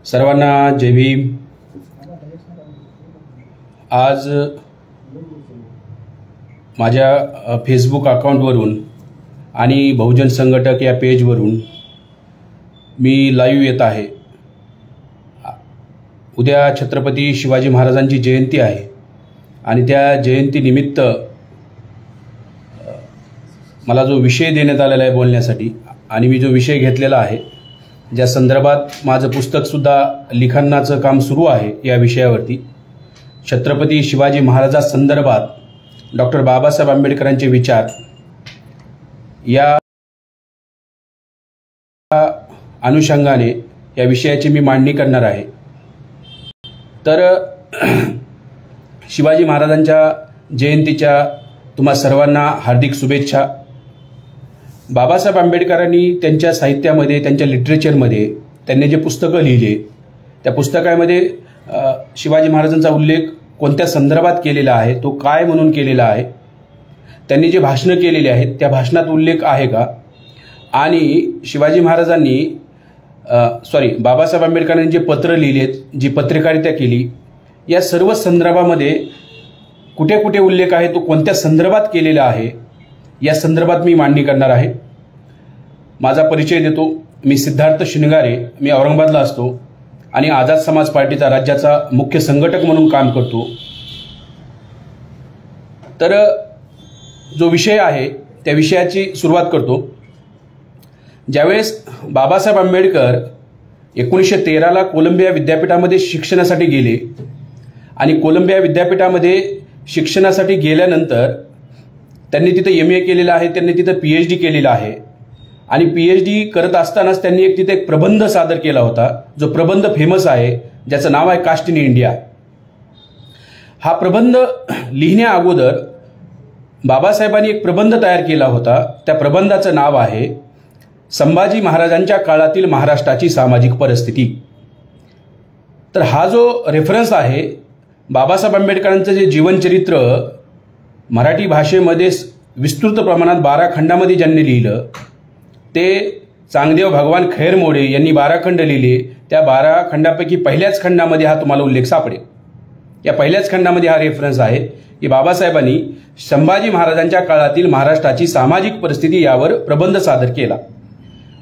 सर्वांना जय भीम। आज माझ्या फेसबुक अकाउंटवरून आणि बहुजन संघटक या पेजवरून मी लाईव्ह येत आहे। उद्या छत्रपती शिवाजी महाराजांची जयंती आहे आणि त्या जयंतीनिमित्त मला जो विषय देण्यात आलेला आहे बोलण्यासाठी आणि मी जो विषय घेतलेला आहे, ज्या संदर्भात माझं पुस्तकसुद्धा लिखाणाचं काम सुरू आहे, या विषयावरती छत्रपती शिवाजी महाराजा संदर्भात डॉक्टर बाबासाहेब आंबेडकरांचे विचार या अनुषंगाने या विषयाची मी मांडणी करणार आहे। तर शिवाजी महाराजांच्या जयंतीच्या तुम्हा सर्वांना हार्दिक शुभेच्छा। बाबासाहेब आंबेडकरांनी त्यांच्या साहित्यामध्ये, त्यांच्या लिटरेचरमध्ये त्यांनी जे पुस्तकं लिहिले, त्या पुस्तकामध्ये शिवाजी महाराजांचा उल्लेख कोणत्या संदर्भात केलेला आहे, तो काय म्हणून केलेला आहे, त्यांनी जे भाषणं केलेली आहेत त्या भाषणात उल्लेख आहे का, आणि शिवाजी महाराजांनी बाबासाहेब आंबेडकरांनी जे पत्र लिहिलेत, जी पत्रकारिता केली, या सर्व संदर्भामध्ये कुठे कुठे उल्लेख आहे, तो कोणत्या संदर्भात केलेला आहे, या संदर्भात मी मांडणी करणार आहे। माझा परिचय देतो। मी सिद्धार्थ शिंगारे, मी औरंगाबादला असतो आणि आझाद समाज पार्टीचा राज्याचा मुख्य संघटक म्हणून काम करतो। तर जो विषय आहे त्या विषयाची सुरुवात करतो। ज्यावेळेस बाबासाहेब आंबेडकर 1913ला कोलंबिया विद्यापीठामध्ये शिक्षणासाठी गेले आणि कोलंबिया विद्यापीठामध्ये शिक्षणासाठी गेल्यानंतर त्यांनी तिथे MA केलेला आहे, त्यांनी तिथे PhD केलेला आहे आणि PhD करत असतानाच त्यांनी तिथे एक प्रबंध सादर केला होता, जो प्रबंध फेमस आहे, ज्याचं नाव आहे कास्ट इन इंडिया। हा प्रबंध लिहिण्या अगोदर बाबासाहेबांनी एक प्रबंध तयार केला होता। त्या प्रबंधाचं नाव आहे संभाजी महाराजांच्या काळातील महाराष्ट्राची सामाजिक परिस्थिती। तर हा जो रेफरन्स आहे, बाबासाहेब आंबेडकरांचं जे जीवनचरित्र मराठी भाषेमध्ये विस्तृत प्रमाणात 12 खंडामध्ये ज्यांनी लिहिलं, ते चांगदेव भगवान खैरमोडे यांनी 12 खंड लिहिले। त्या 12 खंडापैकी पहिल्याच खंडामध्ये हा तुम्हाला उल्लेख सापडेल। या पहिल्याच खंडामध्ये हा रेफरन्स आहे की बाबासाहेबांनी संभाजी महाराजांच्या काळातील महाराष्ट्राची सामाजिक परिस्थिती यावर प्रबंध सादर केला।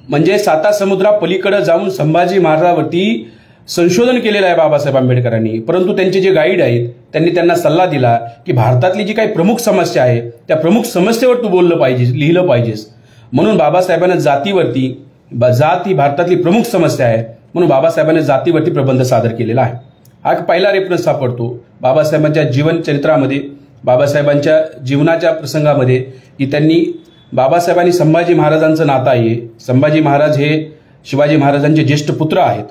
म्हणजे सातासमुद्रा पलीकडे जाऊन संभाजी महाराजांवरती संशोधन केलेलं आहे बाबासाहेब आंबेडकरांनी। परंतु त्यांचे जे गाईड आहेत त्यांनी त्यांना सल्ला दिला की भारतातली जी काही प्रमुख समस्या आहे त्या प्रमुख समस्येवर तू बोललं पाहिजेस, लिहिलं पाहिजेस। म्हणून बाबासाहेबांना जातीवरती, जात ही भारतातली प्रमुख समस्या आहे म्हणून बाबासाहेबांनी जातीवरती प्रबंध सादर केलेला आहे। हा पहिला रेफरन्स सापडतो बाबासाहेबांच्या जीवनचरित्रामध्ये, बाबासाहेबांच्या जीवनाच्या प्रसंगामध्ये, की त्यांनी बाबासाहेबांनी संभाजी महाराजांचं नातं आहे, संभाजी महाराज हे शिवाजी महाराजांचे ज्येष्ठ पुत्र आहेत।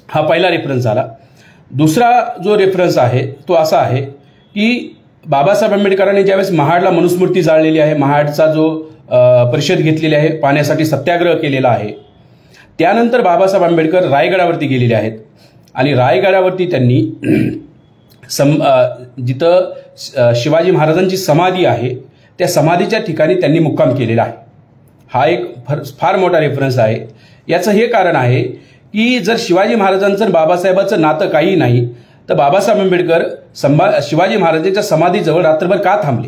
हा पहिला रेफरन्स झाला। दुसरा जो रेफरन्स आहे तो असा आहे की बाबासाहेब आंबेडकरांनी ज्यावेळेस महाडला मनुस्मृती जाळलेली आहे, महाडचा जो परिषद घेतलेली आहे, पाण्यासाठी सत्याग्रह केलेला आहे, त्यानंतर बाबासाहेब आंबेडकर रायगडावरती गेलेले आहेत आणि रायगडावरती त्यांनी जिथं शिवाजी महाराजांची समाधी आहे त्या समाधीच्या ठिकाणी त्यांनी मुक्काम केलेला आहे। हा एक फार मोठा रेफरन्स आहे। याचं हे कारण आहे की जर शिवाजी महाराजांचं बाबासाहेबांचं नातं काही नाही तर बाबासाहेब आंबेडकर शिवाजी महाराजांच्या समाधीजवळ रात्रभर का थांबले?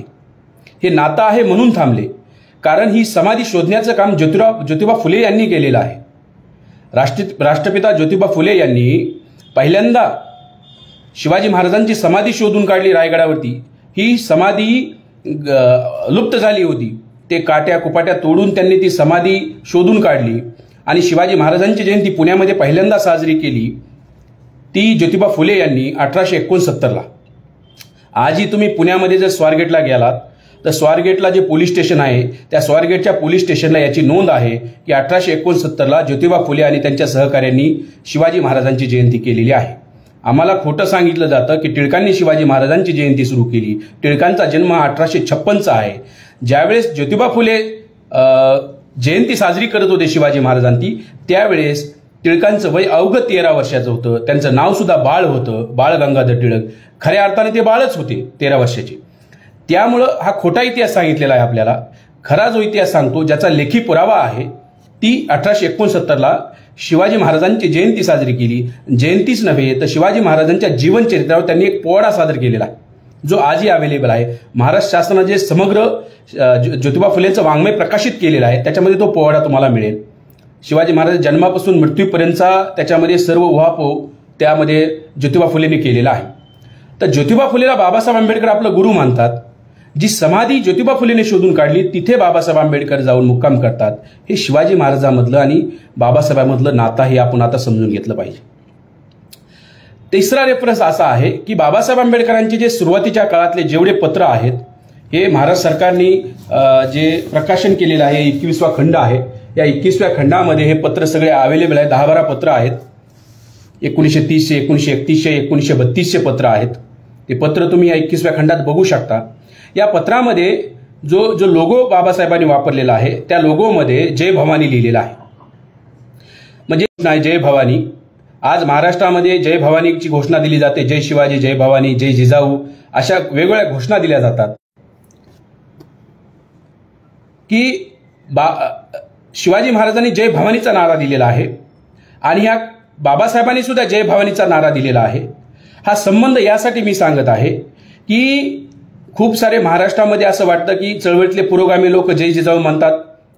हे नातं आहे म्हणून थांबले, कारण ही समाधी शोधण्याचं काम ज्योतिबा फुले यांनी केलेलं आहे। राष्ट्रपिता ज्योतिबा फुले यांनी पहिल्यांदा शिवाजी महाराजांची समाधी शोधून काढली रायगडावरती। ही समाधी लुप्त झाली होती, ते काट्या कुपाट्या तोडून त्यांनी ती समाधी शोधून काढली आणि शिवाजी महाराजांची जयंती पुण्यामध्ये पहिल्यांदा साजरी केली, ती ज्योतिबा फुले यांनी 1869ला। आजही तुम्ही पुण्यामध्ये जर स्वारगेटला गेलात तर स्वारगेटला जे पोलीस स्टेशन आहे त्या स्वारगेटच्या पोलीस स्टेशनला याची नोंद आहे की 1869ला ज्योतिबा फुले आणि त्यांच्या सहकाऱ्यांनी शिवाजी महाराजांची जयंती केलेली आहे। आम्हाला खोटं सांगितलं जातं की टिळकांनी शिवाजी महाराजांची जयंती सुरू केली। टिळकांचा जन्म 1856चा आहे। ज्यावेळेस ज्योतिबा फुले जयंती साजरी करत होते शिवाजी महाराजांची, त्यावेळेस टिळकांचं वय अवघं 13 वर्षाचं होतं। त्यांचं नाव सुद्धा बाळ होतं, बाळ गंगाधर टिळक। खऱ्या अर्थाने ते बाळच होते 13 वर्षाचे। त्यामुळं हा खोटा इतिहास सांगितलेला आहे आपल्याला। खरा जो इतिहास सांगतो, ज्याचा लेखी पुरावा आहे, ती 1869ला शिवाजी महाराजांची जयंती साजरी केली. जयंतीच नव्हे तर शिवाजी महाराजांच्या जीवनचरित्रावर त्यांनी एक पोवाडा सादर केलेला आहे, जो आजही अवेलेबल आहे. महाराष्ट्र शासनाने जे समग्र ज्योतिबा फुलेंचं वाङ्मय प्रकाशित केलेलं आहे त्याच्यामध्ये तो पोवाडा तुम्हाला मिळेल. शिवाजी महाराज जन्मापासून मृत्यूपर्यंतचा त्याच्यामध्ये सर्व उहापोह त्यामध्ये ज्योतिबा फुलेंनी केलेला आहे. तर ज्योतिबा फुलेला बाबासाहेब आंबेडकर आपलं गुरु मानतात. जी समाधी ज्योतिबा फुलेने शोधून काढली तिथे बाबासाहेब आंबेडकर जाऊन मुक्काम करतात. हे शिवाजी महाराजांमधलं आणि बाबासाहेबांमधलं नातं हे आपण आता समजून घेतलं पाहिजे. तिसरा रेफरन्स असा आहे की बाबासाहेब आंबेडकरांचे जे सुरुवातीच्या काळातले जेवढे पत्र आहेत हे महाराष्ट्र सरकारने जे प्रकाशन केलेलं आहे 21वा खंड आहे. या 21व्या खंडामध्ये हे पत्र सगळे अवेलेबल आहे. 10-12 पत्र आहेत. 1930चे, 1931चे, 1932चे पत्र आहेत. ते पत्र तुम्ही या 21व्या खंडात बघू शकता. या पत्रामध्ये जो लोगो बाबासाहेबांनी वापरलेला आहे त्या लोगोमध्ये जय भवानी लिहिलेला आहे. म्हणजे जय भवानी. आज महाराष्ट्रामध्ये जय भवानीची घोषणा दिली जाते. जय शिवाजी, जय भवानी, जय जिजाऊ अशा वेगवेगळ्या घोषणा दिल्या जातात की शिवाजी महाराजांनी जय भवानीचा नारा दिलेला आहे आणि ह्या बाबासाहेबांनी सुद्धा जय भवानीचा नारा दिलेला आहे. हा संबंध यासाठी मी सांगत आहे की खूप सारे महाराष्ट्रामध्ये असं वाटतं की चळवळीतले पुरोगामी लोक जय जिजाऊ म्हणतात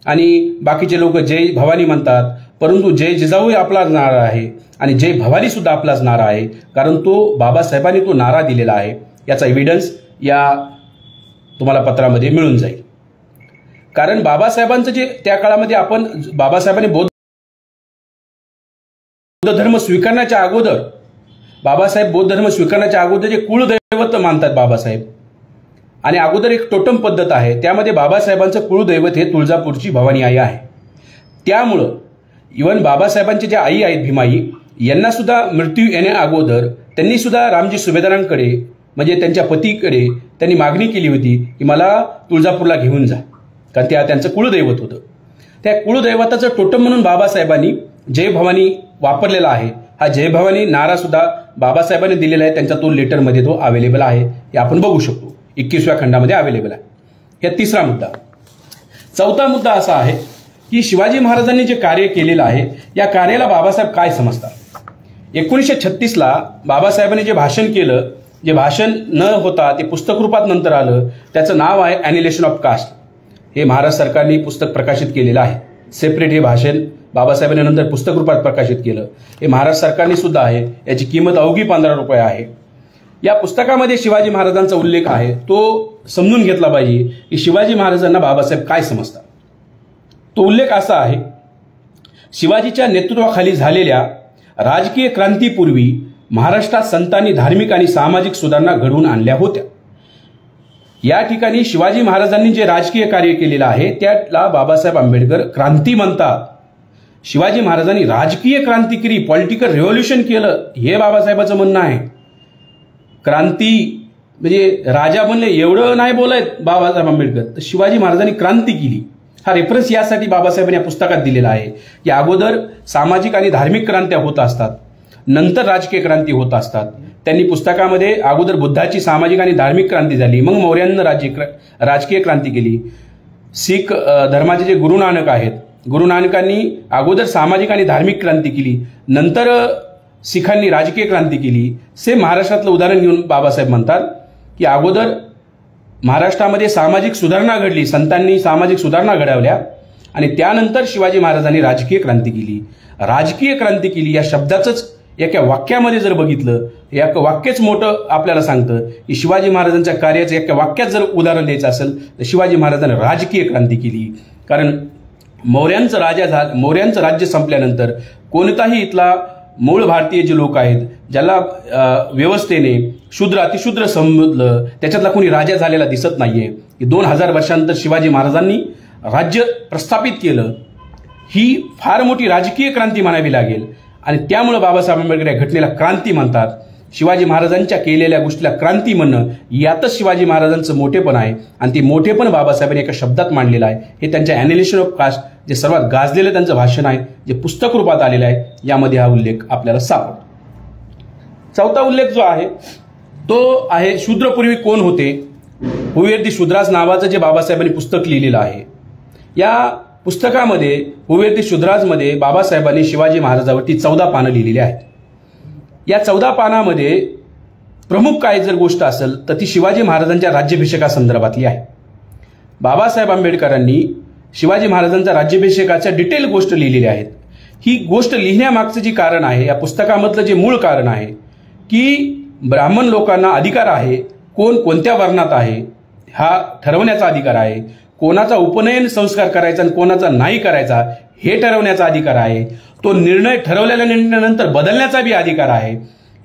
आणि बाकीचे लोक जय भवानी म्हणतात, परंतु जय जिजाऊ आपलाच नारा आहे आणि जय भवानी सुद्धा आपलाच नारा आहे, कारण तो बाबासाहेबांनी तो नारा दिलेला आहे. याचा एव्हिडन्स या तुम्हाला पत्रामध्ये मिळून जाईल. कारण बाबासाहेबांचं जे त्या काळामध्ये आपण बाबासाहेबांनी बौद्ध धर्म स्वीकारण्याच्या अगोदर बाबासाहेब बौद्ध धर्म स्वीकारण्याच्या अगोदर जे कुळदैवत मानतात बाबासाहेब आणि अगोदर एक टोटम पद्धत आहे त्यामध्ये बाबासाहेबांचं कुळदैवत हे तुळजापूरची भवानी आई आहे. त्यामुळं इव्हन बाबासाहेबांचे जे आई आहेत भीमाई यांना सुद्धा मृत्यू येण्या अगोदर त्यांनी सुद्धा रामजी सुभेदारांकडे म्हणजे त्यांच्या पतीकडे त्यांनी मागणी केली होती की मला तुळजापूरला घेऊन जा, कारण त्यांचं कुळदैवत होतं. त्या कुळदैवताचं टोटम म्हणून बाबासाहेबांनी जय भवानी वापरलेला आहे. हा जय भवानी नारा सुद्धा बाबासाहेबांनी दिलेला आहे. त्यांच्या तो लेटरमध्ये तो अवेलेबल आहे, हे आपण बघू शकतो. 21व्या खंडामध्ये अवेलेबल आहे. हा तिसरा मुद्दा. चौथा मुद्दा असा आहे की शिवाजी महाराजांनी जे कार्य केलेलं आहे या कार्याला बाबासाहेब काय समजतात. 1936ला बाबासाहेबांनी जे भाषण केलं, जे भाषण न होता ते पुस्तक रूपात नंतर आलं, त्याचं नाव आहे ॲनिलेशन ऑफ कास्ट. हे महाराष्ट्र सरकारने पुस्तक प्रकाशित केलेलं आहे. सेपरेट हे भाषण बाबासाहेबांनी नंतर पुस्तक रूपात प्रकाशित केलं. हे महाराष्ट्र सरकारने सुद्धा आहे. याची किंमत अवघी 15 रुपये आहे. या पुस्तकामध्ये शिवाजी महाराजांचा उल्लेख आहे. तो समजून घेतला पाहिजे की शिवाजी महाराजांना बाबासाहेब काय समजतात. तो उल्लेख असा आहे, शिवाजीच्या नेतृत्वाखाली झालेल्या राजकीय क्रांतीपूर्वी महाराष्ट्रात संतांनी धार्मिक आणि सामाजिक सुधारणा घडवून आणल्या होत्या. या ठिकाणी शिवाजी महाराजांनी जे राजकीय कार्य केलेलं आहे त्याला बाबासाहेब आंबेडकर क्रांती म्हणतात. शिवाजी महाराजांनी राजकीय क्रांती केली, पॉलिटिकल रिव्होल्युशन केलं, हे बाबासाहेबांचं म्हणणं आहे. क्रांती म्हणजे राजा बनले एवढं नाही बोलत बाबासाहेब आंबेडकर, तर शिवाजी महाराजांनी क्रांती केली. हा रेफरन्स यासाठी बाबासाहेबांनी या पुस्तकात दिलेला आहे की अगोदर सामाजिक आणि धार्मिक क्रांत्या होत असतात, नंतर राजकीय क्रांती होत असतात. त्यांनी पुस्तकामध्ये अगोदर बुद्धाची सामाजिक आणि धार्मिक क्रांती झाली, मग मौर्यांना राजकीय क्रांती केली. शीख धर्माचे जे गुरु नानक आहेत, गुरु नानकांनी अगोदर सामाजिक आणि धार्मिक क्रांती केली, नंतर शिखांनी राजकीय क्रांती केली. सेम महाराष्ट्रातलं उदाहरण घेऊन बाबासाहेब म्हणतात की अगोदर महाराष्ट्रामध्ये सामाजिक सुधारणा घडली, संतांनी सामाजिक सुधारणा घडवल्या आणि त्यानंतर शिवाजी महाराजांनी राजकीय क्रांती केली. राजकीय क्रांती केली या शब्दाचंच एका वाक्यामध्ये जर बघितलं, एक वाक्यच मोठं आपल्याला सांगतं की शिवाजी महाराजांच्या कार्याचं एका वाक्यात जर उदाहरण द्यायचं असेल तर शिवाजी महाराजांनी राजकीय क्रांती केली. कारण मौर्यांचं राज्य संपल्यानंतर कोणताही इथला मूळ भारतीय जे लोक आहेत ज्याला व्यवस्थेने शूद्र अतिशूद्र समजलं त्याच्यातला कोणी राजा झालेला दिसत नाहीये. 2000 वर्षांनंतर शिवाजी महाराजांनी राज्य प्रस्थापित केलं. ही फार मोठी राजकीय क्रांती म्हणावी लागेल आणि त्यामुळे बाबासाहेब आंबेडकर या घटनेला क्रांती म्हणतात. शिवाजी महाराजांच्या केलेल्या गोष्टीला क्रांती म्हणणं यातच शिवाजी महाराजांचं मोठेपण आहे आणि ते मोठेपण बाबासाहेबांनी एका शब्दात मांडलेलं आहे. हे त्यांच्या ॲनिलेशन ऑफ कास्ट जे सर्वात गाजलेलं त्यांचं भाषण आहे, जे पुस्तक रूपात आलेलं आहे, यामध्ये हा उल्लेख आपल्याला सापडतो. चौथा उल्लेख जो आहे तो आहे शूद्रपूर्वी कोण होते, हू वर दी शूद्रास नावाचं जे बाबासाहेबांनी पुस्तक लिहिलेलं आहे. या पुस्तकामध्ये हुवेती शुद्राजमध्ये बाबासाहेबांनी शिवाजी महाराजांवरती 14 पानं लिहिलेली आहेत. या 14 पानामध्ये प्रमुख काय जर गोष्ट असेल तर ती शिवाजी महाराजांच्या राज्याभिषेकासंदर्भातली आहे. बाबासाहेब आंबेडकरांनी शिवाजी महाराजांच्या राज्याभिषेकाच्या डिटेल गोष्ट लिहिलेल्या आहेत. ही गोष्ट लिहिण्यामागचं जे कारण आहे, या पुस्तकामधलं जे मूळ कारण आहे की ब्राह्मण लोकांना अधिकार आहे, कोण कोणत्या वर्णात आहे हा ठरवण्याचा अधिकार आहे, कोणाचा उपनयन संस्कार करायचा आणि कोणाचा नाही करायचा हे ठरवण्याचा अधिकार आहे, तो निर्णय ठरवलेल्या निर्णयानंतर बदलण्याचा बी अधिकार आहे.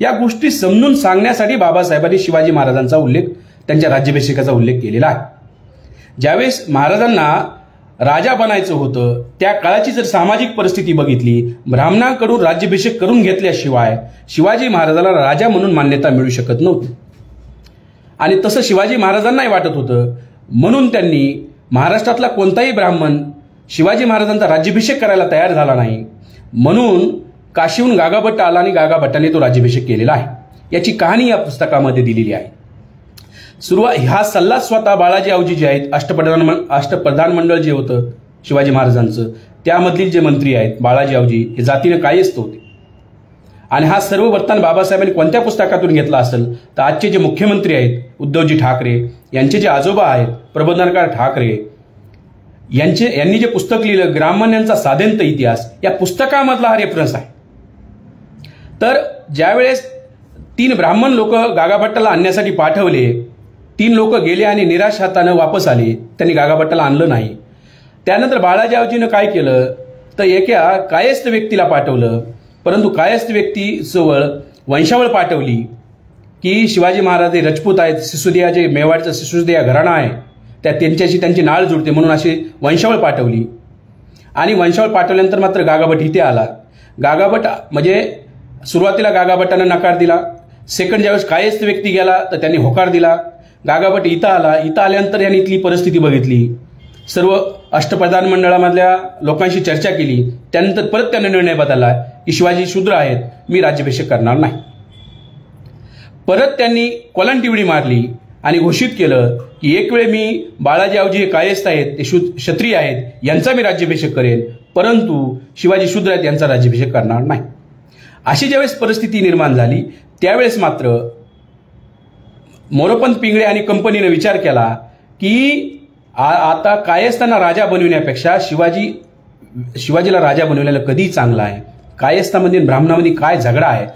या गोष्टी समजून सांगण्यासाठी बाबासाहेबांनी शिवाजी महाराजांचा उल्लेख, त्यांच्या राज्याभिषेकाचा उल्लेख केलेला आहे. ज्यावेळेस महाराजांना राजा बनायचं होतं त्या काळाची जर सामाजिक परिस्थिती बघितली, ब्राह्मणांकडून राज्याभिषेक करून घेतल्याशिवाय शिवाजी महाराजाला राजा म्हणून मान्यता मिळू शकत नव्हती. आणि तसं शिवाजी महाराजांनाही वाटत होतं. म्हणून त्यांनी महाराष्ट्रातला कोणताही ब्राह्मण शिवाजी महाराजांचा राज्याभिषेक करायला तयार झाला नाही. म्हणून काशीहून गागाभट्ट आला आणि गागाभट्टाने तो राज्याभिषेक केलेला आहे. याची कहाणी या पुस्तकामध्ये दिलेली आहे. हा सल्ला स्वतः बाळाजी आवजी जे आहेत, अष्टप्रधान मंडळ जे होतं शिवाजी महाराजांचं, त्यामधील जे मंत्री आहेत बाळाजी आवजी हे जातीने कायस्थ होते. आणि हा सर्व वर्तन बाबासाहेबांनी कोणत्या पुस्तकातून घेतला असेल तर आजचे जे मुख्यमंत्री आहेत उद्धवजी ठाकरे यांचे जे आजोबा आहेत प्रबोधनकार ठाकरे यांनी जे पुस्तक लिहिलं ग्रामण्यांचा साधेंत इतिहास, या पुस्तकामधला हा रेफरन्स आहे. तर ज्यावेळेस 3 ब्राह्मण लोक गागाभट्टाला आणण्यासाठी पाठवले, 3 लोक गेले आणि निराश हाताने वापस आले, त्यांनी गागाभट्टाला आणलं नाही. त्यानंतर बाळाजी आवजीनं काय केलं तर एका कायस्थ व्यक्तीला पाठवलं, परंतु कायस्थ व्यक्तीजवळ वंशावळ पाठवली की शिवाजी महाराज हे राजपूत आहेत, सिसोदिया जे मेवाडचं सिसोदिया घराणा आहे त्यांच्याशी त्यांची नाळ जुळते म्हणून अशी वंशावळ पाठवली. आणि वंशावळ पाठवल्यानंतर मात्र गागाभट्ट इथे आला. गागाभट्ट म्हणजे सुरुवातीला गागाभट्टानं नकार दिला. सेकंड ज्यावेळेस कायस्थ व्यक्ती गेला तर त्यांनी होकार दिला. गागाभट्ट इथं आला. इथं आल्यानंतर यांनी इथली परिस्थिती बघितली, सर्व अष्टप्रधान मंडळामधल्या लोकांशी चर्चा केली. त्यानंतर परत त्यांनी निर्णय बदलला की शिवाजी शूद्र आहेत, मी राज्याभिषेक करणार नाही. परत त्यांनी कोलांटिवडी मारली आणि घोषित केलं की एक वेळ मी बाळाजी आवजी हे कायस्थ आहेत, ते क्षत्रिय आहेत, यांचा मी राज्याभिषेक करेन, परंतु शिवाजी शूद्र आहेत यांचा राज्याभिषेक करणार नाही. अशी ज्यावेळेस परिस्थिती निर्माण झाली त्यावेळेस मात्र मोरोपंत पिंगळे आणि कंपनीने विचार केला की आता कायस्थांना राजा बनविण्यापेक्षा शिवाजीला राजा बनवलेलं कधी चांगला आहे. कायस्थामध्ये ब्राह्मणामध्ये काय झगडा आहे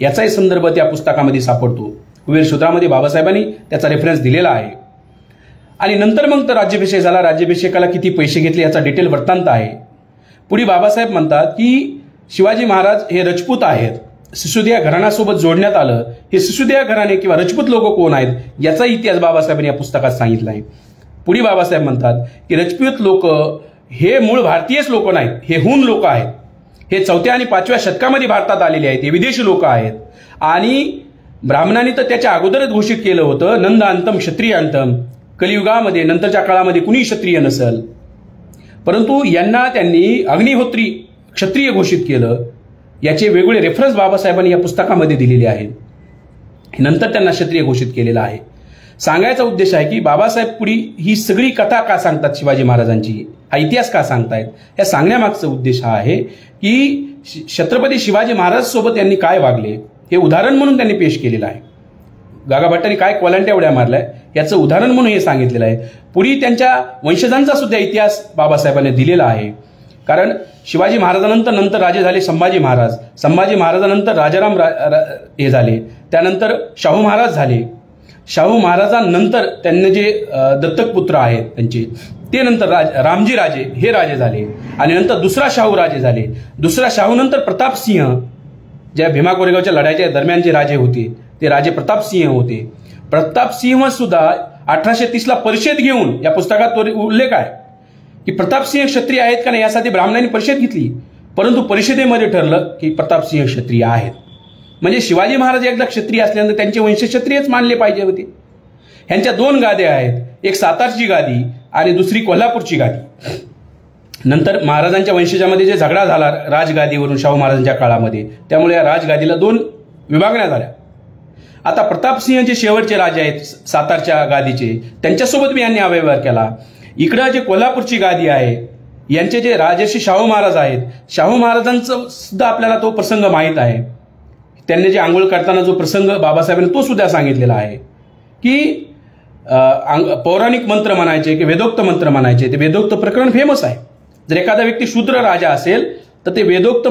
याचाही संदर्भ त्या पुस्तकामध्ये सापडतो. कुबेर शूद्रामध्ये बाबासाहेबांनी त्याचा रेफरन्स दिलेला आहे. आणि नंतर मग तर राज्याभिषेक झाला. राज्याभिषेकाला किती पैसे घेतले याचा डिटेल वृत्तांत आहे. पुढे बाबासाहेब म्हणतात की शिवाजी महाराज हे राजपूत आहेत, सिसोदिया घराण्यासोबत जोडण्यात आलं. हे सिसोदिया घराणे किंवा राजपूत लोक कोण आहेत याचा इतिहास बाबासाहेबांनी या पुस्तकात सांगितला आहे. पुढे बाबासाहेब म्हणतात की राजपूत लोक हे मूळ भारतीयच लोक नाहीत, हे हून लोक आहेत. हे 4व्या आणि 5व्या शतकामध्ये भारतात आलेले आहेत, हे विदेशी लोक आहेत. आणि ब्राह्मणांनी तर त्याच्या अगोदरच घोषित केलं होतं नंद अंतम क्षत्रिय अंतम, कलियुगामध्ये नंतरच्या काळामध्ये कुणी क्षत्रिय नसेल. परंतु यांना त्यांनी अग्निहोत्री क्षत्रिय घोषित केलं. याचे वेगवेगळे रेफरन्स बाबासाहेबांनी या पुस्तकामध्ये दिलेले आहेत. नंतर त्यांना क्षत्रिय घोषित केलेलं आहे. सांगायचा उद्देश आहे की बाबासाहेब पुढे ही सगळी कथा का सांगतात, शिवाजी महाराजांची हा इतिहास का सांगतायत, या सांगण्यामागचा उद्देश हा आहे की छत्रपती शिवाजी महाराज सोबत यांनी काय वागले हे उदाहरण म्हणून त्यांनी पेश केलेलं आहे. गागाभट्टांनी काय कोलांट्या उड्या मारलाय याचं उदाहरण म्हणून हे सांगितलेलं आहे. पुढे त्यांच्या वंशजांचा सुद्धा इतिहास बाबासाहेबांनी दिलेला आहे. कारण शिवाजी महाराजांनंतर नंतर राजे झाले संभाजी महाराज, संभाजी महाराजांनंतर राजाराम हे झाले, त्यानंतर शाहू महाराज झाले. शाहू महाराजांनंतर त्यांनी जे दत्तक पुत्र आहेत त्यांचे ते नंतर रामजी राजे हे राजे झाले. आणि नंतर दुसरा शाहू राजे झाले. दुसरा शाहू नंतर प्रतापसिंह, ज्या भीमा कोरेगावच्या लढाईच्या दरम्यान जे राजे होते ते राजे प्रतापसिंह होते. प्रतापसिंह सुद्धा 1830ला परिषद घेऊन, या पुस्तकात उल्लेख आहे की प्रतापसिंह क्षत्रिय आहेत का नाही यासाठी ब्राह्मणांनी परिषद घेतली, परंतु परिषदेमध्ये ठरलं की प्रतापसिंह क्षत्रिय आहेत. म्हणजे शिवाजी महाराज एकदा क्षत्रिय असल्यानंतर त्यांचे वंश क्षत्रियच मानले पाहिजे होते. ह्यांच्या 2 गाद्या आहेत, एक सातारची गादी आणि दुसरी कोल्हापूरची गादी. नंतर महाराजांच्या वंशजामध्ये जे झगडा झाला राजगादीवरून शाहू महाराजांच्या काळामध्ये, त्यामुळे या राजगादीला 2 विभागण्या झाल्या. आता प्रतापसिंह जे शेवटचे राजे आहेत सातारच्या गादीचे, त्यांच्यासोबत मी यांनी अव्यवहार केला. इकडं जे कोल्हापूरची गादी आहे यांचे जे राजर्षी शाहू महाराज आहेत, शाहू महाराजांचं सुद्धा आपल्याला तो प्रसंग माहीत आहे. त्यांनी जे आंघोळ करताना जो प्रसंग बाबासाहेबांनी तो सुद्धा सांगितलेला आहे की पौराणिक मंत्र म्हणायचे की वेदोक्त मंत्र म्हणायचे. ते वेदोक्त प्रकरण फेमस आहे. जर एखादा व्यक्ती शूद्र राजा असेल तर ते वेदोक्त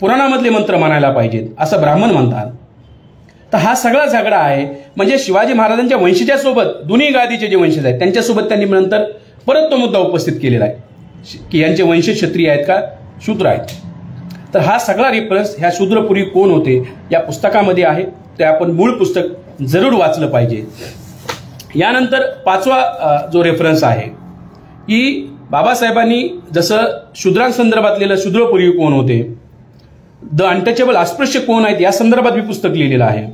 पुराणामधले मंत्र म्हणायला पाहिजेत असं ब्राह्मण म्हणतात. तर हा सगळा झगडा आहे. म्हणजे शिवाजी महाराजांच्या वंशजासोबत दोन्ही गादीचे जे वंशज आहेत त्यांच्यासोबत त्यांनी नंतर परत तो मुद्दा उपस्थित केलेला आहे की यांचे वंशज क्षत्रिय आहेत का शूद्र आहेत. तर हा सगळा रेफरन्स ह्या शूद्रपुरी कोण होते या पुस्तकामध्ये आहे. ते आपण मूळ पुस्तक जरूर वाचलं पाहिजे. यानंतर 5वा जो रेफरन्स आहे की बाबासाहेबांनी जसं शूद्रांसंदर्भातलेलं शूद्रपुरी कोण होते, द अनटचेबल अस्पृश्य कोण आहेत या संदर्भात मी पुस्तक लिहिलेलं आहे.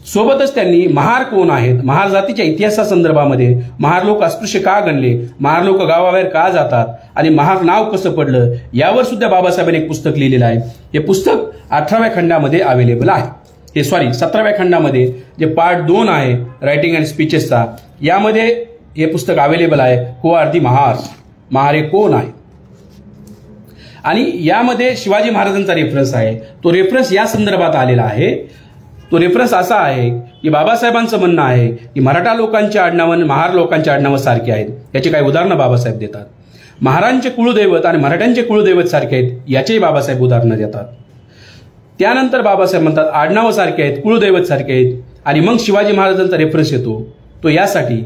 सोबतच त्यांनी महार कोण आहेत, महार जातीच्या इतिहासासंदर्भामध्ये महार लोक अस्पृश्य का गणले, महार लोक गावाबाहेर का जातात आणि महार नाव कसं पडलं यावर सुद्धा बाबासाहेबांनी एक पुस्तक लिहिलेलं आहे. हे पुस्तक 18व्या खंडामध्ये अवेलेबल आहे. 17व्या खंडामध्ये जे पार्ट 2 आहे रायटिंग अँड स्पीचेसचा, यामध्ये हे पुस्तक अवेलेबल आहे. Who are the Mahars, Mahar हे कोण आहे. आणि यामध्ये शिवाजी महाराजांचा रेफरन्स आहे. तो रेफरन्स या संदर्भात आलेला आहे. तो रेफरन्स असा आहे की बाबासाहेबांचं म्हणणं आहे की मराठा लोकांच्या आडनावं महार लोकांच्या आडनावं सारखे आहेत. याची काही उदाहरणं बाबासाहेब देतात. महारांचे कुळदैवत आणि मराठ्यांचे कुळदैवत सारखे आहेत याचेही बाबासाहेब उदाहरणं देतात. त्यानंतर बाबासाहेब म्हणतात आडनावं सारखे आहेत, कुळदैवत सारखे आहेत. आणि मग शिवाजी महाराजांचा रेफरन्स येतो तो यासाठी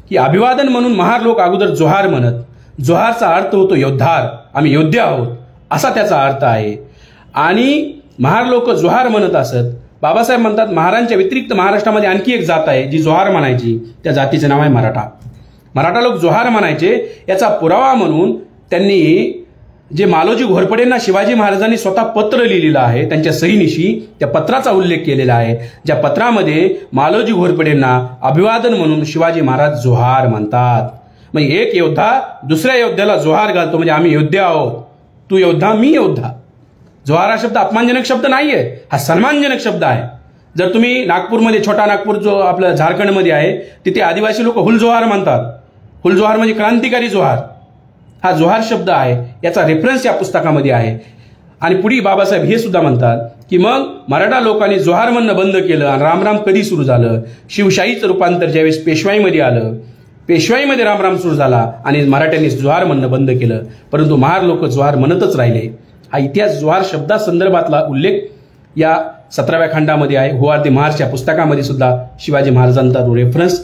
की अभिवादन म्हणून महार लोक अगोदर जोहार म्हणत. जोहारचा अर्थ होतो योद्धार, आम्ही योद्धे आहोत असा त्याचा अर्थ आहे. आणि महार लोक जोहार म्हणत असत. बाबासाहेब म्हणतात महारांच्या व्यतिरिक्त महाराष्ट्रामध्ये आणखी एक जात आहे जी जोहार म्हणायची, त्या जातीचे नाव आहे मराठा. मराठा लोक जोहार म्हणायचे. याचा पुरावा म्हणून त्यांनी जे मालोजी घोरपडेंना शिवाजी महाराजांनी स्वतः पत्र लिहिलेलं आहे त्यांच्या सहीनिशी, त्या पत्राचा उल्लेख केलेला आहे. ज्या पत्रामध्ये मालोजी घोरपडेंना अभिवादन म्हणून शिवाजी महाराज जोहार म्हणतात. म्हणजे एक योद्धा दुसऱ्या योद्ध्याला जोहार घालतो, म्हणजे आम्ही योद्धे आहोत, तू योद्धा मी योद्धा. जोहार हा शब्द अपमानजनक शब्द नाहीये, हा सन्मानजनक शब्द आहे. जर तुम्ही नागपूरमध्ये, छोटा नागपूर जो आपल्या झारखंडमध्ये आहे, तिथे आदिवासी लोक हुल जोहार म्हणतात. हुल जोहार म्हणजे क्रांतिकारी जोहार. हा जोहार शब्द आहे. याचा रेफरन्स या पुस्तकामध्ये आहे. आणि पुढे बाबासाहेब हे सुद्धा म्हणतात की मग मराठा लोकांनी जोहार म्हणणं बंद केलं आणि रामराम कधी सुरू झालं. शिवशाहीचं रूपांतर ज्यावेळेस पेशवाईमध्ये आलं, पेशवाईमध्ये रामराम सुरू झाला आणि मराठ्यांनी जोहार म्हणणं बंद केलं. परंतु महार लोक जोहार म्हणतच राहिले. हा इतिहास जोहार शब्दासंदर्भातला उल्लेख या 17व्या खंडामध्ये आहे. हू आर दी महार्स या पुस्तकामध्ये सुद्धा शिवाजी महाराजांचा तो रेफरन्स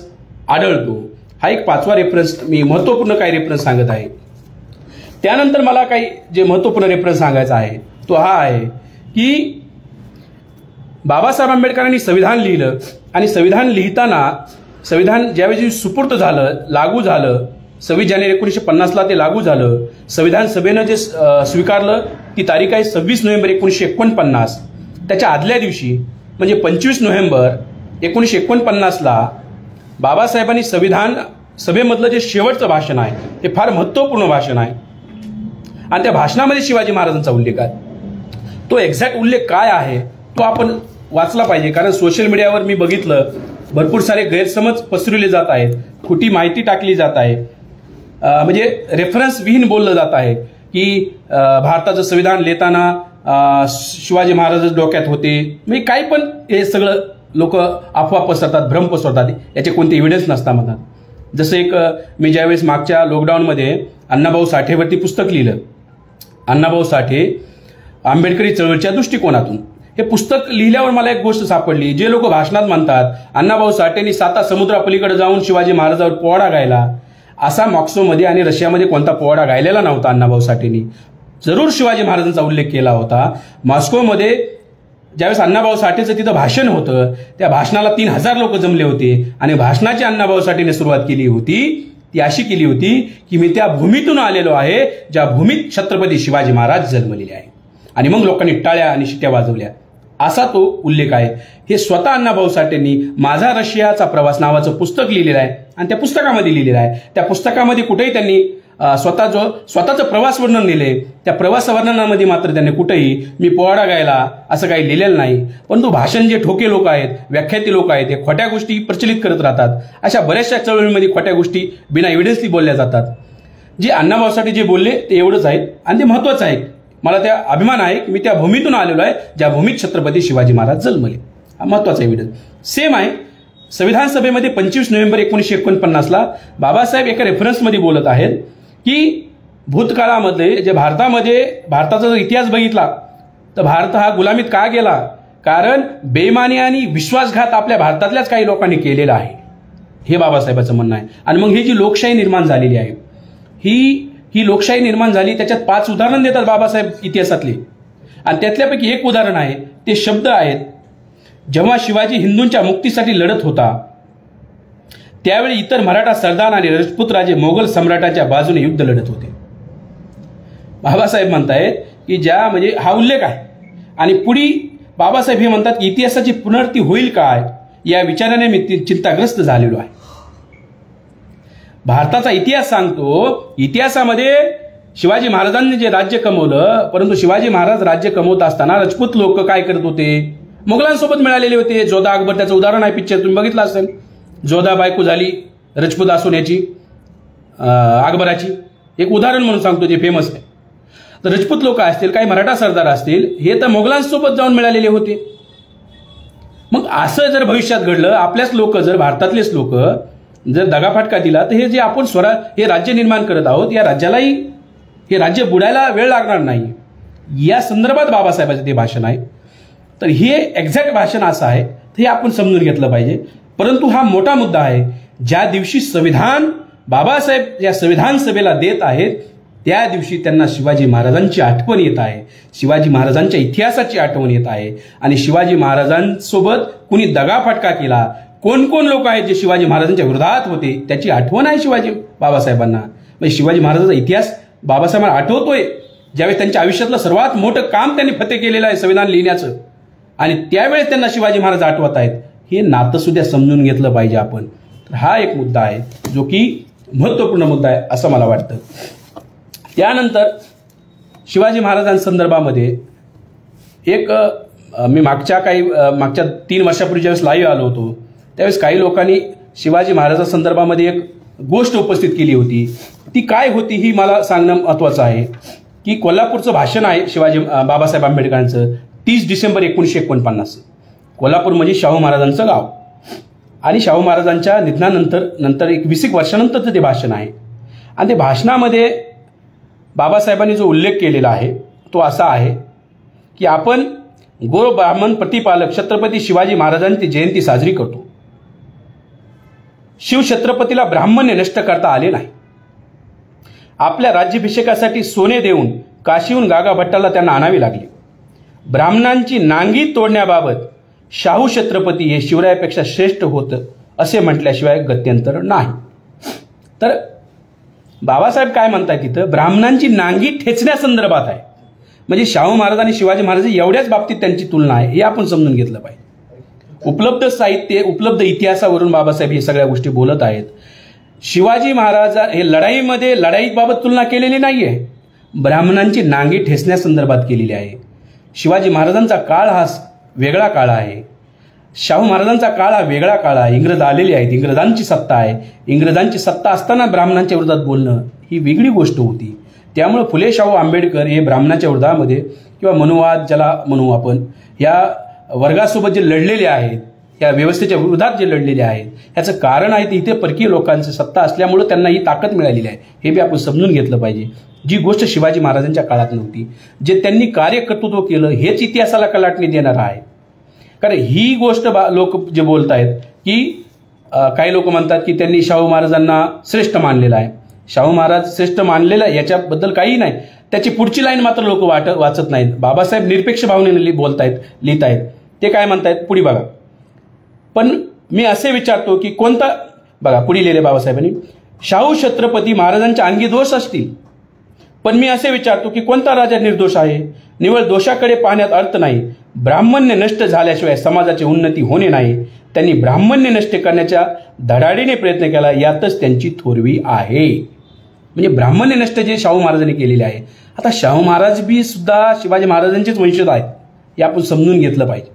आढळतो. हा एक 5वा रेफरन्स, मी महत्वपूर्ण काही रेफरन्स सांगत आहे. त्यानंतर मला काही जे महत्वपूर्ण रेफरन्स सांगायचा आहे तो हा आहे की बाबासाहेब आंबेडकरांनी संविधान लिहिलं आणि संविधान लिहिताना संविधान ज्यावेळी सुपूर्त झालं, लागू झालं, 26 जानेवारी 1950ला ते लागू झालं. संविधान सभेनं जे स्वीकारलं ती तारीख आहे 26 नोव्हेंबर 1949. त्याच्या आदल्या दिवशी म्हणजे 25 नोव्हेंबर 1949ला बाबासाहेबांनी संविधान सभेमधलं जे शेवटचं भाषण आहे ते फार महत्त्वपूर्ण भाषण आहे. आणि त्या भाषणामध्ये शिवाजी महाराजांचा उल्लेख आहे. तो एक्झॅक्ट उल्लेख काय आहे तो आपण वाचला पाहिजे. कारण सोशल मीडियावर मी बघितलं भरपूर सारे गैरसमज पसरवले जात आहेत, खोटी माहिती टाकली जात आहे, म्हणजे रेफरन्स विहीन बोललं जात आहे की भारताचं संविधान लिहिताना शिवाजी महाराज डोक्यात होते. म्हणजे काही पण हे सगळं लोक अफवा पसरतात, भ्रम पसरतात, याचे कोणते एव्हिडन्स नसतात म्हणतात. जसं एक मी ज्यावेळेस मागच्या लॉकडाऊनमध्ये अण्णाभाऊ साठेवरती पुस्तक लिहिलं, अण्णाभाऊ साठे आंबेडकरी चळवळीच्या दृष्टिकोनातून. हे पुस्तक लिहिल्यावर मला एक गोष्ट सापडली. जे लोक भाषणात म्हणतात अण्णाभाऊ साठेंनी 7 समुद्रापलीकडे जाऊन शिवाजी महाराजांवर पोवाडा गायला, असा मॉस्कोमध्ये आणि रशियामध्ये कोणता पोवाडा गायलेला नव्हता अण्णाभाऊ साठेंनी. जरूर शिवाजी महाराजांचा उल्लेख केला होता. मॉस्कोमध्ये ज्यावेळेस अण्णाभाऊ साठेचं तिथं भाषण होतं त्या भाषणाला 3000 लोक जमले होते आणि भाषणाची अण्णाभाऊ साठेने सुरुवात केली होती ती अशी केली होती की मी त्या भूमीतून आलेलो आहे ज्या भूमीत छत्रपती शिवाजी महाराज जन्मलेले आहे. आणि मग लोकांनी टाळ्या आणि शिट्ट्या वाजवल्या, असा तो उल्लेख आहे. हे स्वतः अण्णाभाऊ साठेंनी माझा रशियाचा प्रवास नावाचं पुस्तक लिहिलेलं आहे आणि त्या पुस्तकामध्ये लिहिलेलं आहे. त्या पुस्तकामध्ये कुठेही त्यांनी स्वतःचं प्रवास वर्णन लिहिले. त्या प्रवास वर्णनामध्ये मात्र त्यांनी कुठेही मी पोवाडा गायला असं काही लिहिलेलं नाही. परंतु भाषण जे ठोके लोक आहेत, व्याख्याती लोक आहेत, ते खोट्या गोष्टी प्रचलित करत राहतात. अशा बऱ्याचशा चळवळीमध्ये खोट्या गोष्टी बिना एव्हिडन्सली बोलल्या जातात. जे अण्णाभाऊ साठे जे बोलले ते एवढंच आहे आणि ते महत्वाचं आहे. मला त्या अभिमान आहे की मी त्या भूमीतून आलेलो आहे ज्या भूमीत छत्रपती शिवाजी महाराज जन्मले. हा महत्वाचा एव्हिडन्स. सेम आहे संविधान सभेमध्ये 25 नोव्हेंबर 1949ला बाबासाहेब एका रेफरन्समध्ये बोलत आहेत की भूतकाळामध्ये जे भारताचा जर इतिहास बघितला तर भारत हा गुलामीत का गेला, कारण बेईमानी आणि विश्वासघात आपल्या भारतातल्याच काही लोकांनी केलेला आहे, हे बाबासाहेबांचं म्हणणं आहे. आणि मग ही जी लोकशाही निर्माण झालेली आहे ही लोकशाही निर्माण झाली. त्याच्यात 5 उदाहरण देतात बाबासाहेब इतिहासातले आणि त्यातल्यापैकी एक उदाहरण आहे ते शब्द आहेत, जेव्हा शिवाजी हिंदूंच्या मुक्तीसाठी लढत होता त्यावेळी इतर मराठा सरदार आणि राजपूत राजे मोगल सम्राटाच्या बाजूने युद्ध लढत होते. बाबासाहेब म्हणतायत की म्हणजे हा उल्लेख आहे आणि पुढे बाबासाहेब हे म्हणतात की इतिहासाची पुनरावृत्ती होईल काय या विचाराने मी चिंताग्रस्त झालेलो आहे. भारताचा इतिहास सांगतो, इतिहासामध्ये शिवाजी महाराजांनी जे राज्य कमवलं, परंतु शिवाजी महाराज राज्य कमवत असताना राजपूत लोक काय करत होते, मुघलांसोबत मिळालेले होते. जोधा अकबर त्याचं उदाहरण आहे, पिक्चर तुम्ही बघितलं असेल. जोधा बायको झाली राजपूत असून याची अकबराची, एक उदाहरण म्हणून सांगतो जे फेमस आहे. तर राजपूत लोक असतील, काही मराठा सरदार असतील, हे तर मुघलांसोबत जाऊन मिळालेले होते. मग असं जर भविष्यात घडलं, आपल्याच लोक जर भारतातलेच लोक जर दगाफटका दिला तर हे जे आपण हे राज्य निर्माण करत आहोत या राज्यालाही हे राज्य बुडायला वेळ लागणार नाही. या संदर्भात बाबासाहेबांचं ते भाषण आहे. तर हे एक्झॅक्ट भाषण असं आहे, हे आपण समजून घेतलं पाहिजे. परंतु हा मोठा मुद्दा आहे, ज्या दिवशी संविधान बाबासाहेब या संविधान सभेला देत आहेत त्या दिवशी त्यांना शिवाजी महाराजांची आठवण येत आहे, शिवाजी महाराजांच्या इतिहासाची आठवण येत आहे आणि शिवाजी महाराजांसोबत कुणी दगाफटका केला, कोण कोण लोक आहेत जे शिवाजी महाराजांच्या विरोधात होते त्याची आठवण आहे बाबासाहेबांना. म्हणजे शिवाजी महाराजांचा इतिहास बाबासाहेबांना आठवतोय ज्यावेळी त्यांच्या आयुष्यातलं सर्वात मोठं काम त्यांनी फते केलेलं आहे संविधान लिहिण्याचं, आणि त्यावेळेस त्यांना शिवाजी महाराज आठवत आहेत. हे नातं सुद्धा समजून घेतलं पाहिजे आपण. तर हा एक मुद्दा आहे जो की महत्त्वपूर्ण मुद्दा आहे असं मला वाटतं. त्यानंतर शिवाजी महाराजांसंदर्भामध्ये एक मी मागच्या 3 वर्षापूर्वी ज्यावेळेस लाईव्ह आलो होतो त्यावेळेस काही लोकांनी शिवाजी महाराजांसंदर्भामध्ये एक गोष्ट उपस्थित केली होती. ती काय होती ही मला सांगणं महत्त्वाचं आहे की कोल्हापूरचं भाषण आहे बाबासाहेब आंबेडकरांचं 30 डिसेंबर 1949. कोल्हापूर म्हणजे शाहू महाराजांचं गाव आणि शाहू महाराजांच्या निधनानंतर 21 वर्षानंतरचं ते भाषण आहे. आणि ते भाषणामध्ये बाबासाहेबांनी जो उल्लेख केलेला आहे तो असा आहे की आपण गोर ब्राह्मण प्रतिपालक छत्रपती शिवाजी महाराजांची जयंती साजरी करतो. शिवछत्रपतीला ब्राह्मण्य नष्ट करता आले नाही. आपल्या राज्याभिषेकासाठी सोने देऊन काशीहून गागा भट्टाला त्यांना आणावे लागले. ब्राह्मणांची नांगी तोडण्याबाबत शाहू छत्रपती हे शिवरायापेक्षा श्रेष्ठ होतं असे म्हटल्याशिवाय गत्यंतर नाही. तर बाबासाहेब काय म्हणतात तिथं, ब्राह्मणांची नांगी ठेचण्यासंदर्भात आहे. म्हणजे शाहू महाराज आणि शिवाजी महाराज एवढ्याच बाबतीत त्यांची तुलना आहे, हे आपण समजून घेतलं पाहिजे. उपलब्ध साहित्य, उपलब्ध इतिहासावरून बाबासाहेब हे सगळ्या गोष्टी बोलत आहेत. शिवाजी महाराज हे लढाईबाबत तुलना केलेली नाहीये, ब्राह्मणांची नांगी ठेचण्यासंदर्भात केलेली आहे. शिवाजी महाराजांचा काळ हा वेगळा काळ आहे, शाहू महाराजांचा काळ हा वेगळा काळ आहे. इंग्रज आलेले आहेत, इंग्रजांची सत्ता आहे. इंग्रजांची सत्ता असताना ब्राह्मणांच्या विरोधात बोलणं ही वेगळी गोष्ट होती. त्यामुळे फुले शाहू आंबेडकर हे ब्राह्मणाच्या विरोधामध्ये किंवा मनुवाद ज्याला म्हणू आपण, या वर्गासोबत जे लढलेले आहेत, या व्यवस्थेच्या विरोधात जे लढलेले आहेत, याचं कारण आहे ते इथे परकीय लोकांची सत्ता असल्यामुळे त्यांना ही ताकद मिळालेली आहे. हे बी आपण समजून घेतलं पाहिजे. जी गोष्ट शिवाजी महाराजांच्या काळात नव्हती, जे त्यांनी कार्यकर्तृत्व केलं हेच इतिहासाला कलाटणी देणार आहे. कारण ही गोष्ट लोक जे बोलत आहेत की काही लोक म्हणतात की त्यांनी शाहू महाराजांना श्रेष्ठ मानलेलं आहे. शाहू महाराज श्रेष्ठ मानलेलं आहे याच्याबद्दल काही नाही, त्याची पुढची लाईन मात्र लोक वाचत नाहीत. बाबासाहेब निरपेक्ष भावनेने लिहित आहेत. ते काय म्हणतायत पुढे बघा. पण मी असे विचारतो की कोणता, बघा पुढे लिहिले बाबासाहेबांनी, शाहू छत्रपती महाराजांच्या अंगी दोष असतील, पण मी असे विचारतो की कोणता राजा निर्दोष आहे. निव्वळ दोषाकडे पाहण्यात अर्थ नाही. ब्राह्मण्य नष्ट झाल्याशिवाय समाजाची उन्नती होणे नाही. त्यांनी ब्राह्मण्य नष्ट करण्याच्या धडाडीने प्रयत्न केला, यातच त्यांची थोरवी आहे. म्हणजे ब्राह्मण्य नष्ट जे शाहू महाराजांनी केलेले आहे. आता शाहू महाराज बी सुद्धा शिवाजी महाराजांचेच वंशज आहेत, हे आपण समजून घेतलं पाहिजे.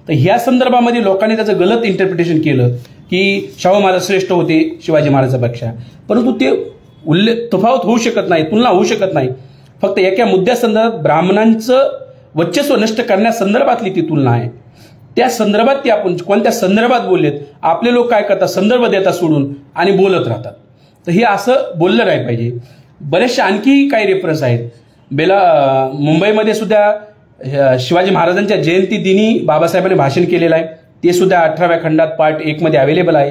तर ह्या संदर्भामध्ये लोकांनी त्याचं गलत इंटरप्रिटेशन केलं की शाहू महाराज श्रेष्ठ होते शिवाजी महाराजांपेक्षा, परंतु ते तफावत होऊ शकत नाही, तुलना होऊ शकत नाही. फक्त एका मुद्द्यासंदर्भात ब्राह्मणांचं वर्चस्व नष्ट करण्यासंदर्भातली ती तुलना आहे. त्या संदर्भात ती आपण कोणत्या संदर्भात बोललेत, आपले लोक काय करतात, संदर्भ देतात सोडून आणि बोलत राहतात. तर हे असं बोललं नाही पाहिजे. बरेचसे आणखी काही रेफरन्स आहेत. मुंबईमध्ये सुद्धा शिवाजी महाराजांच्या जयंती दिनी बाबासाहेबांनी भाषण केलेलं आहे. ते सुद्धा 18व्या खंडात पार्ट 1 मध्ये अवेलेबल आहे.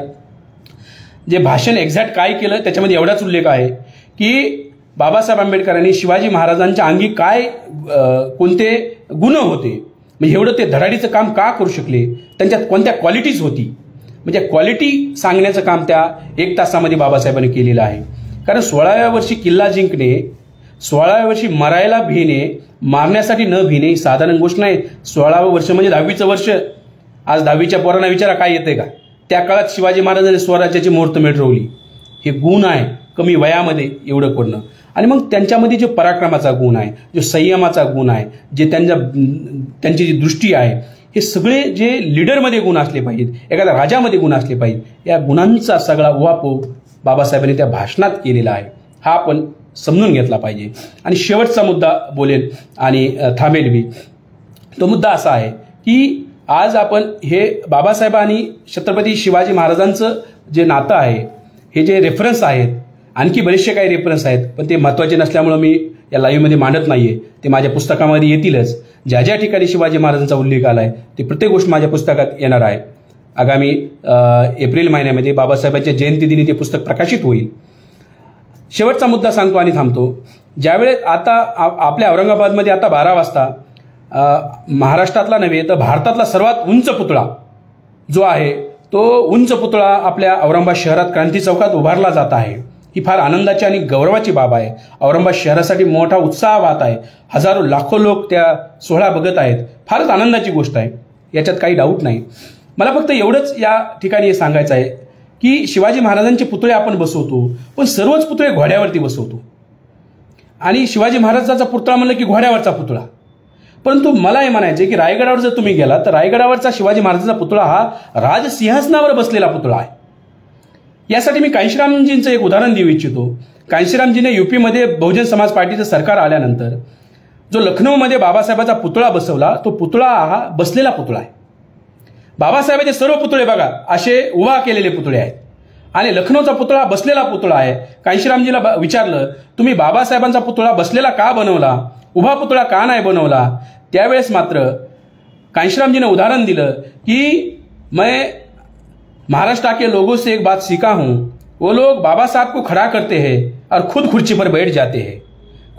जे भाषण एक्झॅक्ट काय केलं त्याच्यामध्ये एवढाच उल्लेख आहे की बाबासाहेब आंबेडकरांनी शिवाजी महाराजांच्या अंगी काय कोणते गुण होते, म्हणजे एवढं ते धडाडीचं काम का करू शकले, त्यांच्यात कोणत्या क्वालिटीज होती, म्हणजे क्वालिटी सांगण्याचं काम त्या 1 तासामध्ये बाबासाहेबांनी केलेलं आहे. कारण 16व्या वर्षी किल्ला जिंकणे, 16व्या वर्षी मरायला भिणे, मारण्यासाठी न भिणे ही साधारण गोष्ट नाही. 16वं वर्ष म्हणजे 10वीचं वर्ष. आज 10वीच्या पोरांना विचारा काय येते का. त्या काळात शिवाजी महाराजांनी स्वराज्याची मुहूर्त मिळवली. हे गुण आहे कमी वयामध्ये एवढं करणं. आणि मग त्यांच्यामध्ये जो पराक्रमाचा गुण आहे, जो संयमाचा गुण आहे, जे त्यांची जी दृष्टी आहे, हे सगळे जे लीडरमध्ये गुण असले पाहिजेत, एखाद्या राजामध्ये गुण असले पाहिजेत, या गुणांचा सगळा उहापोह बाबासाहेबांनी त्या भाषणात केलेला आहे. हा आपण समजून घेतला पाहिजे. आणि शेवटचा मुद्दा बोलेल आणि थांबेल मी. तो मुद्दा असा आहे की आज आपण हे बाबासाहेब आणि छत्रपती शिवाजी महाराजांचं जे नातं आहे, हे जे रेफरन्स आहेत, आणखी बरेचसे काही रेफरन्स आहेत, पण ते महत्त्वाचे नसल्यामुळं मी या लाईव्हमध्ये मांडत नाहीये. ते माझ्या पुस्तकामध्ये येतीलच. ज्या ज्या ठिकाणी शिवाजी महाराजांचा उल्लेख आला आहे ते प्रत्येक गोष्ट माझ्या पुस्तकात येणार आहे. आगामी एप्रिल महिन्यामध्ये बाबासाहेबांच्या जयंतीदिनी ते पुस्तक प्रकाशित होईल. शेवटचा मुद्दा सांगतो आणि थांबतो. ज्यावेळेस आता आपल्या औरंगाबादमध्ये आता 12 वाजता महाराष्ट्रातला नव्हे तर भारतातला सर्वात उंच पुतळा जो आहे, तो उंच पुतळा आपल्या औरंगाबाद शहरात क्रांती चौकात उभारला जात आहे. ही फार आनंदाची आणि गौरवाची बाब आहे. औरंगाबाद शहरासाठी मोठा उत्साह वाहत आहे. हजारो लाखो लोक त्या सोहळा बघत आहेत. फारच आनंदाची गोष्ट आहे, याच्यात काही डाऊट नाही. मला फक्त एवढंच या ठिकाणी सांगायचं आहे की शिवाजी महाराजांचे पुतळे आपण बसवतो, पण सर्वच पुतळे घोड्यावरती बसवतो. आणि शिवाजी महाराजांचा पुतळा म्हणलं की घोड्यावरचा पुतळा. परंतु मला हे म्हणायचं की रायगडावर जर तुम्ही गेला तर रायगडावरचा शिवाजी महाराजांचा पुतळा हा राजसिंहासनावर बसलेला पुतळा आहे. यासाठी मी कांशीरामजींचं एक उदाहरण देऊ इच्छितो. कांशीरामजीने यूपीमध्ये बहुजन समाज पार्टीचं सरकार आल्यानंतर जो लखनौमध्ये बाबासाहेबांचा पुतळा बसवला, तो पुतळा हा बसलेला पुतळा आहे. बाबासाहेबांचे सर्व पुतळे बघा असे उभा केलेले पुतळे आहेत आणि लखनौचा पुतळा बसलेला पुतळा आहे. कांशीरामजीला विचारलं, तुम्ही बाबासाहेबांचा पुतळा बसलेला का बनवला, उभा पुतळा का नाही बनवला? त्यावेळेस मात्र कांशीरामजीने उदाहरण दिलं की मैं महाराष्ट्र के लोगों से एक बात सीखा हूं, वो लोग बाबा साहब को खड़ा करते हैं और खुद कुर्सी पर बैठ जाते हैं.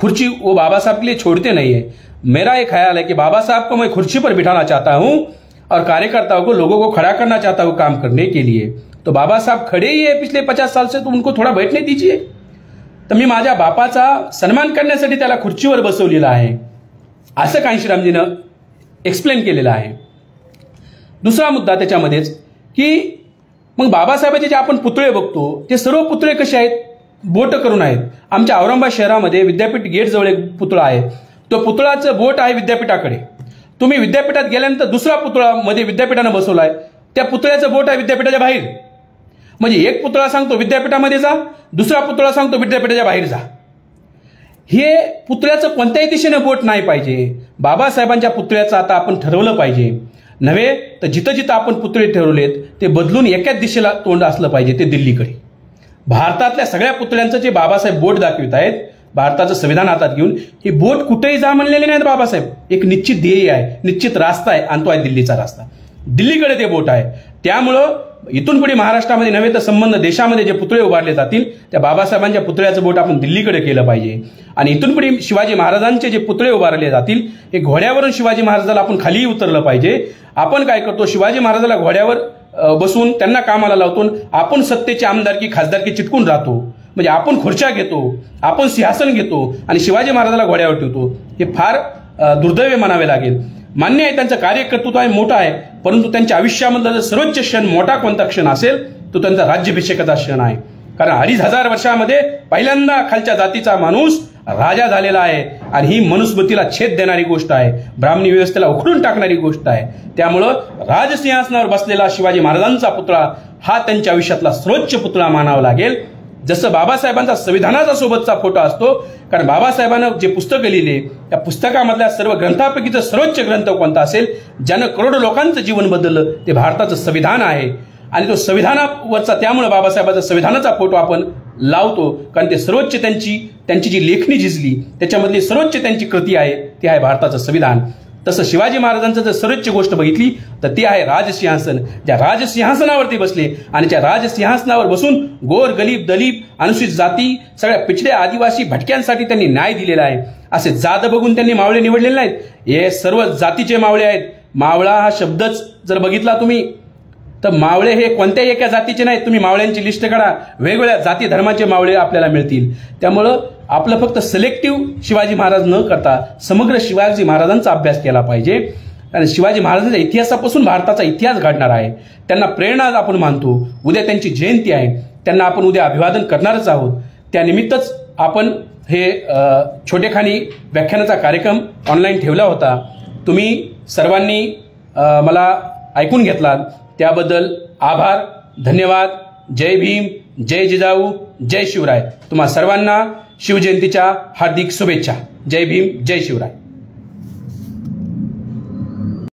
कुर्सी वो बाबा साहब के लिए छोड़ते नहीं है. मेरा एक ख्याल है कि बाबा साहब को मैं कुर्सी पर बिठाना चाहता हूं और कार्यकर्ताओं को, लोगों को खड़ा करना चाहता हूं काम करने के लिए. तो बाबा साहब खड़े ही है पिछले 50 साल से, तो उनको थोड़ा बैठने दीजिए. तर मी माझ्या बापाचा सन्मान करण्यासाठी त्याला खुर्चीवर बसवलेला आहे, असं कांशीरामजीनं एक्सप्लेन केलेलं आहे. दुसरा मुद्दा त्याच्यामध्येच की मग बाबासाहेबांचे जे आपण पुतळे बघतो ते सर्व पुतळे कसे आहेत, बोट करून आहेत. आमच्या औरंगाबाद शहरामध्ये विद्यापीठ गेटजवळ एक पुतळा आहे. तो पुतळाचं बोट आहे विद्यापीठाकडे. तुम्ही विद्यापीठात गेल्यानंतर दुसरा पुतळा मध्ये विद्यापीठानं बसवलाय, त्या पुतळ्याचं बोट आहे विद्यापीठाच्या बाहेर. म्हणजे एक पुतळा सांगतो विद्यापीठामध्ये जा, दुसरा पुतळा सांगतो विद्यापीठाच्या बाहेर जा. हे पुतळ्याचं कोणत्याही दिशेने बोट नाही पाहिजे. बाबासाहेबांच्या पुतळ्याचं आता आपण ठरवलं पाहिजे, नव्हे तर जिथं जिथं आपण पुतळे ठरवलेत ते बदलून एकाच दिशेला तोंड असलं पाहिजे, ते दिल्लीकडे. भारतातल्या सगळ्या पुतळ्यांचं जे बाबासाहेब बोट दाखवित आहेत, भारताचं संविधान हातात घेऊन, हे बोट कुठेही जा म्हणलेले नाहीत बाबासाहेब. एक निश्चित ध्येय आहे, निश्चित रास्ता आहे आणि तो आहे दिल्लीचा रास्ता. दिल्लीकडे ते बोट आहे. त्यामुळं इथून पुढे महाराष्ट्रामध्ये नव्हे तर संबंध देशामध्ये जे पुतळे उभारले जातील त्या बाबासाहेबांच्या पुतळ्याचं बोट आपण दिल्लीकडे केलं पाहिजे. आणि इथून पुढे शिवाजी महाराजांचे जे पुतळे उभारले जातील हे घोड्यावरून शिवाजी महाराजाला आपण खाली उतरलं पाहिजे. आपण काय करतो, शिवाजी महाराजाला घोड्यावर बसून त्यांना कामाला लावतो, आपण सत्तेची आमदारकी खासदारकी चिटकून राहतो. म्हणजे आपण खुर्च्या घेतो, आपण सिंहासन घेतो आणि शिवाजी महाराजाला घोड्यावर ठेवतो. हे फार दुर्दैव म्हणावे लागेल. मान्य आहे त्यांचं कार्यकर्तृत्व आहे, मोठं आहे, परंतु त्यांच्या आयुष्यामधला जर सर्वोच्च क्षण मोठा कोणता क्षण असेल तो त्यांचा राज्याभिषेकाचा क्षण आहे. कारण 2500 वर्षामध्ये पहिल्यांदा खालच्या जातीचा माणूस राजा झालेला आहे आणि ही मनुस्मृतीला छेद देणारी गोष्ट आहे, ब्राह्मणी व्यवस्थेला उखडून टाकणारी गोष्ट आहे. त्यामुळं राजसिंहासनावर बसलेला शिवाजी महाराजांचा पुतळा हा त्यांच्या आयुष्यातला सर्वोच्च पुतळा मानावा लागेल. जसं बाबासाहेबांचा संविधानाचा सोबतचा फोटो असतो, कारण बाबासाहेबांना जे पुस्तकं लिहिले त्या पुस्तकामधल्या सर्व ग्रंथापैकीचं सर्वोच्च ग्रंथ कोणता असेल ज्यानं करोडो लोकांचं जीवन बदललं ते भारताचं संविधान आहे. आणि तो संविधानावरचा त्यामुळे बाबासाहेबांचा संविधानाचा फोटो आपण लावतो, कारण ते सर्वोच्च त्यांची जी लेखणी झिजली त्याच्यामधली सर्वोच्च त्यांची कृती आहे ती आहे भारताचं संविधान. तसं शिवाजी महाराजांचं जर सर्वोच्च गोष्ट बघितली तर ती आहे राजसिंहासन. ज्या राजसिंहासनावरती बसले आणि त्या राजसिंहासनावर बसून गोर गरीब दलित अनुसूचित जाती सगळ्या पिछड्या आदिवासी भटक्यांसाठी त्यांनी न्याय दिलेला आहे. असे जात बघून त्यांनी मावळे निवडलेले नाहीत, हे सर्व जातीचे मावळे आहेत. मावळा हा शब्दच जर बघितला तुम्ही तर मावळे हे कोणत्याही एका जातीचे नाहीत. तुम्ही मावळ्यांची लिस्ट काढा, वेगवेगळ्या जाती धर्माचे मावळे आपल्याला मिळतील. त्यामुळं आपलं फक्त सिलेक्टिव्ह शिवाजी महाराज न करता समग्र शिवाजी महाराजांचा अभ्यास केला पाहिजे. आणि शिवाजी महाराजांच्या इतिहासापासून भारताचा इतिहास घडणार आहे. त्यांना प्रेरणा आपण मानतो. उद्या त्यांची जयंती आहे, त्यांना आपण उद्या अभिवादन करणारच आहोत. त्यानिमित्तच आपण हे छोटेखानी व्याख्यानाचा कार्यक्रम ऑनलाईन ठेवला होता. तुम्ही सर्वांनी मला ऐकून घेतलात त्याबद्दल आभार, धन्यवाद. जय भीम, जय जिजाऊ, जय शिवराय. तुम्हा सर्वांना शिवजयंतीच्या हार्दिक शुभेच्छा. जय भीम, जय शिवराय.